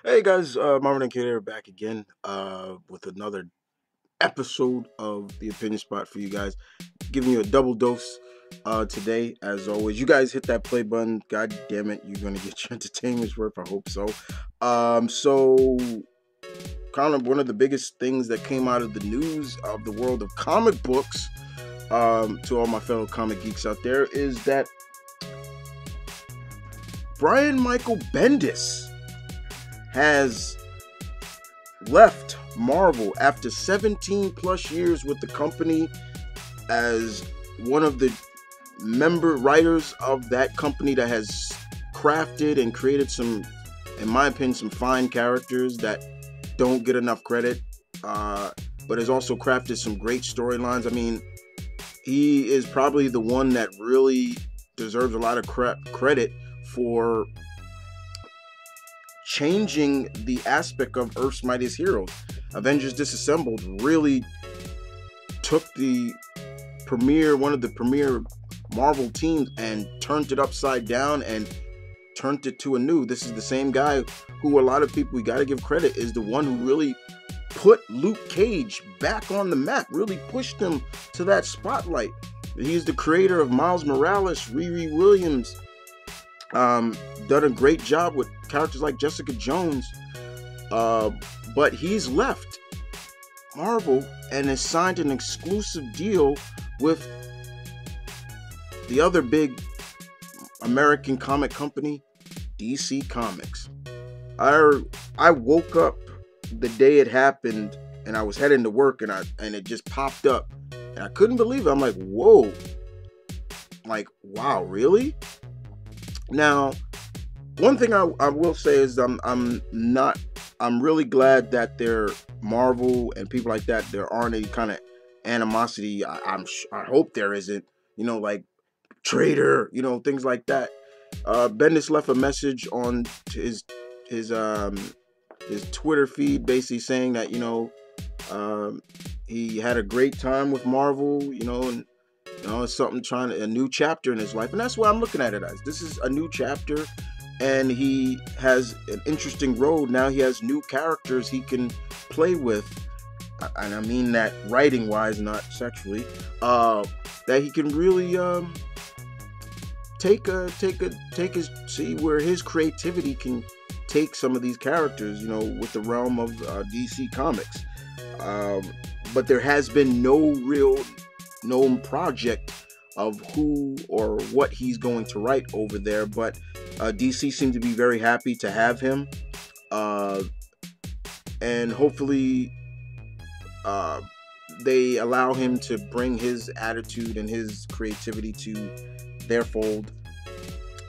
Hey guys, Marvin and Kid here back again with another episode of the Opinion Spot for you guys. Giving you a double dose today, as always. You guys hit that play button. God damn it, you're gonna get your entertainment's worth. I hope so. So kind of one of the biggest things that came out of the news of the world of comic books, to all my fellow comic geeks out there, is that Brian Michael Bendis has left Marvel after 17 plus years with the company as one of the member writers of that company that has crafted and created some, in my opinion, some fine characters that don't get enough credit, but has also crafted some great storylines. I mean, he is probably the one that really deserves a lot of credit for changing the aspect of Earth's Mightiest Heroes. Avengers Disassembled really took one of the premier Marvel teams and turned it upside down and turned it to a new. This is the same guy who a lot of people, we got to give credit, is the one who really put Luke Cage back on the map, really pushed him to that spotlight. He's the creator of Miles Morales, Riri Williams, done a great job with characters like Jessica Jones, but he's left Marvel and has signed an exclusive deal with the other big American comic company, DC Comics. I woke up the day it happened and I was heading to work and it just popped up and I couldn't believe it. I'm like, whoa, like, wow, really? Now, one thing I will say is I'm really glad that they're Marvel and people like that, there aren't any kind of animosity. I hope there isn't, like traitor, things like that. Bendis left a message on his Twitter feed, basically saying that he had a great time with Marvel, and it's something a new chapter in his life. And that's what I'm looking at it as. This is a new chapter, and he has an interesting road. Now he has new characters he can play with. And I mean that writing wise, not sexually, that he can really see where his creativity can take some of these characters, with the realm of DC Comics. But there has been no real known project of who or what he's going to write over there, but DC seemed to be very happy to have him, and hopefully they allow him to bring his attitude and his creativity to their fold,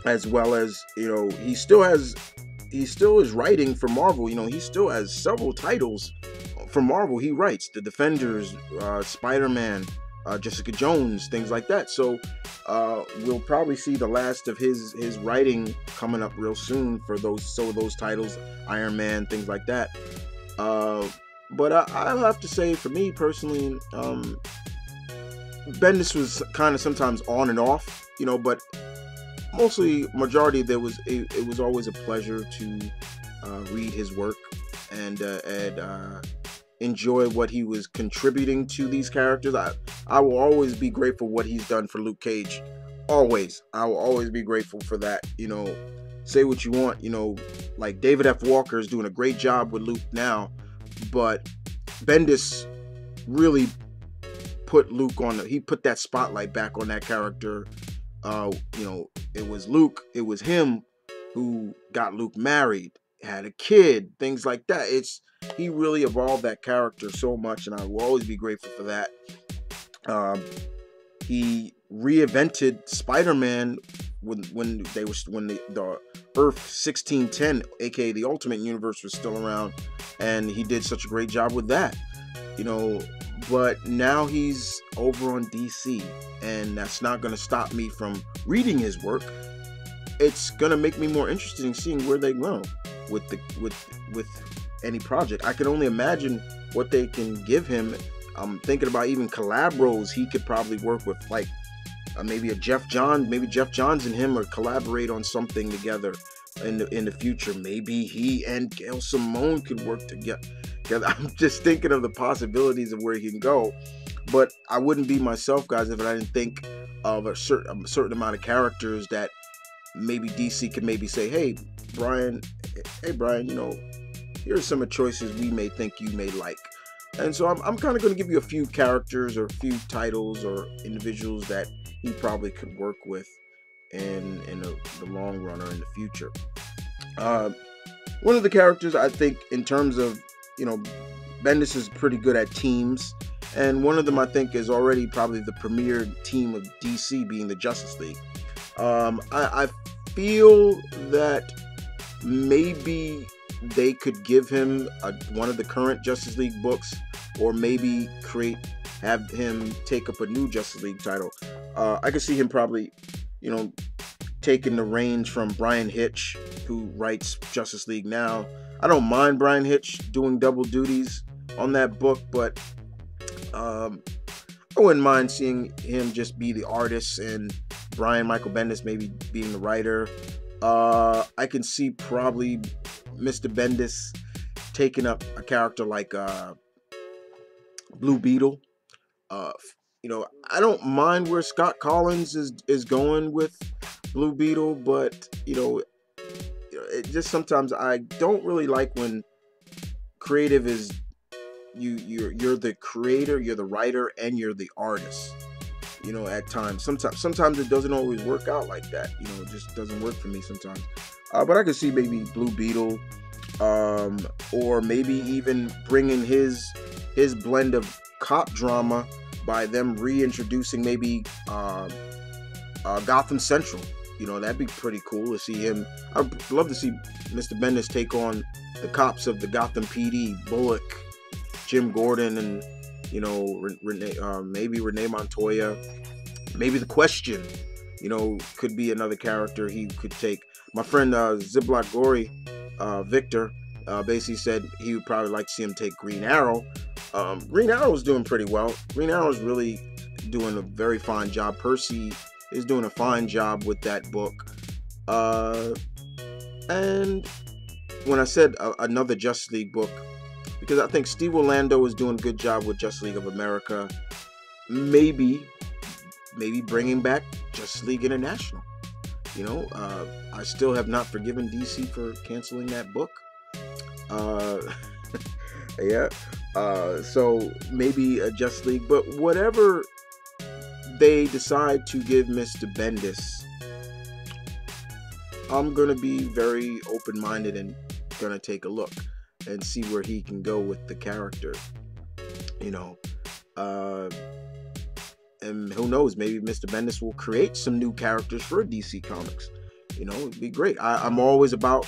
as well as he still is writing for Marvel. He still has several titles for Marvel. He writes The Defenders, Spider-Man, Jessica Jones, things like that. So we'll probably see the last of his writing coming up real soon for those titles, Iron Man, things like that. But I'll have to say, for me personally, Bendis was kind of sometimes on and off, but mostly majority it was always a pleasure to read his work and enjoy what he was contributing to these characters. I will always be grateful what he's done for Luke Cage. Always. I will always be grateful for that. Say what you want, like David F. Walker is doing a great job with Luke now, but Bendis really put Luke he put that spotlight back on that character. It was Luke, it was him who got Luke married, had a kid, things like that. He really evolved that character so much, and I will always be grateful for that. He reinvented Spider-Man when the Earth 1610, aka the Ultimate Universe, was still around, and he did such a great job with that. But now he's over on DC, and that's not going to stop me from reading his work. It's going to make me more interested in seeing where they go with any project. I can only imagine what they can give him. I'm thinking about even collabos he could probably work with, like maybe Jeff Johns and him or collaborate on something together. in the future. Maybe he and Gail Simone could work together. I'm just thinking of the possibilities of where he can go. But I wouldn't be myself, guys, if I didn't think of a certain amount of characters that maybe DC could maybe say, hey Brian, you know, here's some of the choices we may think you may like. And so I'm kind of going to give you a few characters or a few titles or individuals that he probably could work with in the long run or in the future. One of the characters, I think, in terms of, you know, Bendis is pretty good at teams, and one of them I think is already probably the premier team of DC, being the Justice League. I feel that maybe they could give him one of the current Justice League books, or maybe have him take up a new Justice League title. I could see him probably, you know, taking the reins from Brian Hitch, who writes Justice League now. I don't mind Brian Hitch doing double duties on that book, but I wouldn't mind seeing him just be the artist and Brian Michael Bendis maybe being the writer. I can see probably Mr. Bendis taking up a character like Blue Beetle. You know, I don't mind where Scott Collins is going with Blue Beetle, but you know, it just sometimes I don't really like when creative is you're the creator, you're the writer, and you're the artist. You know, at times, sometimes it doesn't always work out like that. You know, it just doesn't work for me sometimes. But I could see maybe Blue Beetle, or maybe even bringing his blend of cop drama by them reintroducing maybe Gotham Central. You know, that'd be pretty cool to see him. I'd love to see Mr. Bendis take on the cops of the Gotham PD, Bullock, Jim Gordon, and, you know, maybe Renee Montoya. Maybe The Question, you know, could be another character he could take. My friend Ziblock Gory, Victor, basically said he would probably like to see him take Green Arrow. Green Arrow's doing pretty well. Green Arrow's really doing a very fine job. Percy is doing a fine job with that book. And when I said another Justice League book, because I think Steve Orlando is doing a good job with Justice League of America. Maybe bringing back Justice League International. You know, I still have not forgiven DC for canceling that book. Yeah. So maybe a Justice League, but whatever they decide to give Mr. Bendis, I'm gonna be very open-minded and gonna take a look and see where he can go with the character. You know, and who knows, maybe Mr. Bendis will create some new characters for DC Comics. You know, it'd be great. I'm always about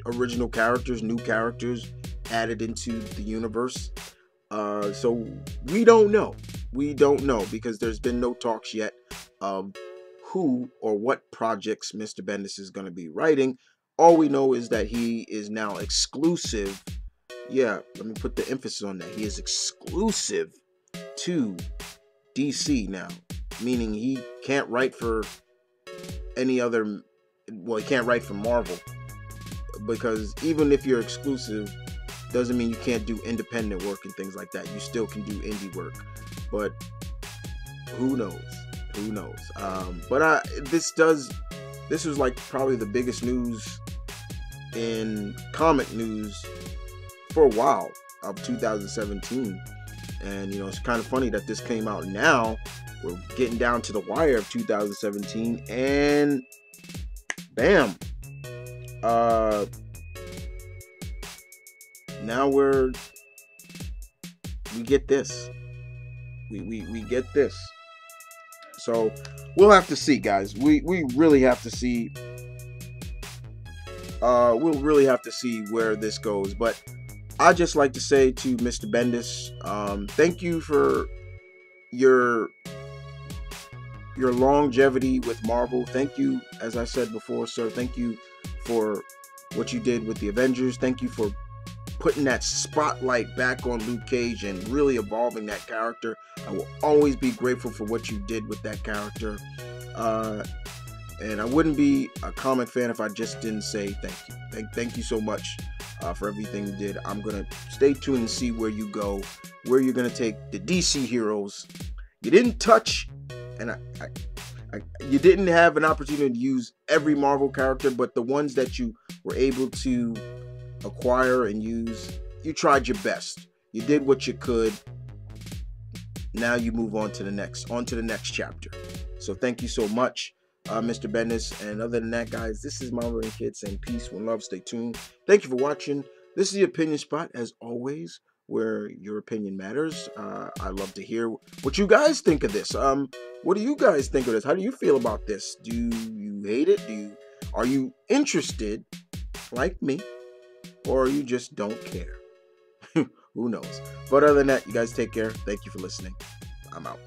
original characters, new characters added into the universe. So we don't know. We don't know, because there's been no talks yet of who or what projects Mr. Bendis is going to be writing. All we know is that he is now exclusive. Yeah, let me put the emphasis on that. He is exclusive to DC now, meaning he can't write for any other. Well, he can't write for Marvel, because even if you're exclusive, doesn't mean you can't do independent work and things like that. You still can do indie work, but who knows? Who knows? But this was like probably the biggest news in comic news for a while of 2017. And, you know, it's kind of funny that this came out now. We're getting down to the wire of 2017, and bam. Now we get this. We get this. So we'll have to see, guys. We really have to see. We'll really have to see where this goes. But I just like to say to Mr. Bendis, thank you for your longevity with Marvel. Thank you, as I said before, sir. Thank you for what you did with the Avengers. Thank you for putting that spotlight back on Luke Cage and really evolving that character. I will always be grateful for what you did with that character. And I wouldn't be a comic fan if I just didn't say thank you. Thank you so much for everything you did. I'm going to stay tuned and see where you go, where you're going to take the DC heroes. You didn't touch, and you didn't have an opportunity to use every Marvel character, but the ones that you were able to acquire and use, you tried your best. You did what you could. Now you move on to the next chapter. So thank you so much, Mr. Bendis. And other than that, guys, this is Marvel and Kid saying peace, one love, stay tuned. Thank you for watching. This is the Opinion Spot, as always, where your opinion matters. I love to hear what you guys think of this. What do you guys think of this? How do you feel about this? Do you hate it? Are you interested, like me, or you just don't care? Who knows? But other than that, you guys take care. Thank you for listening. I'm out.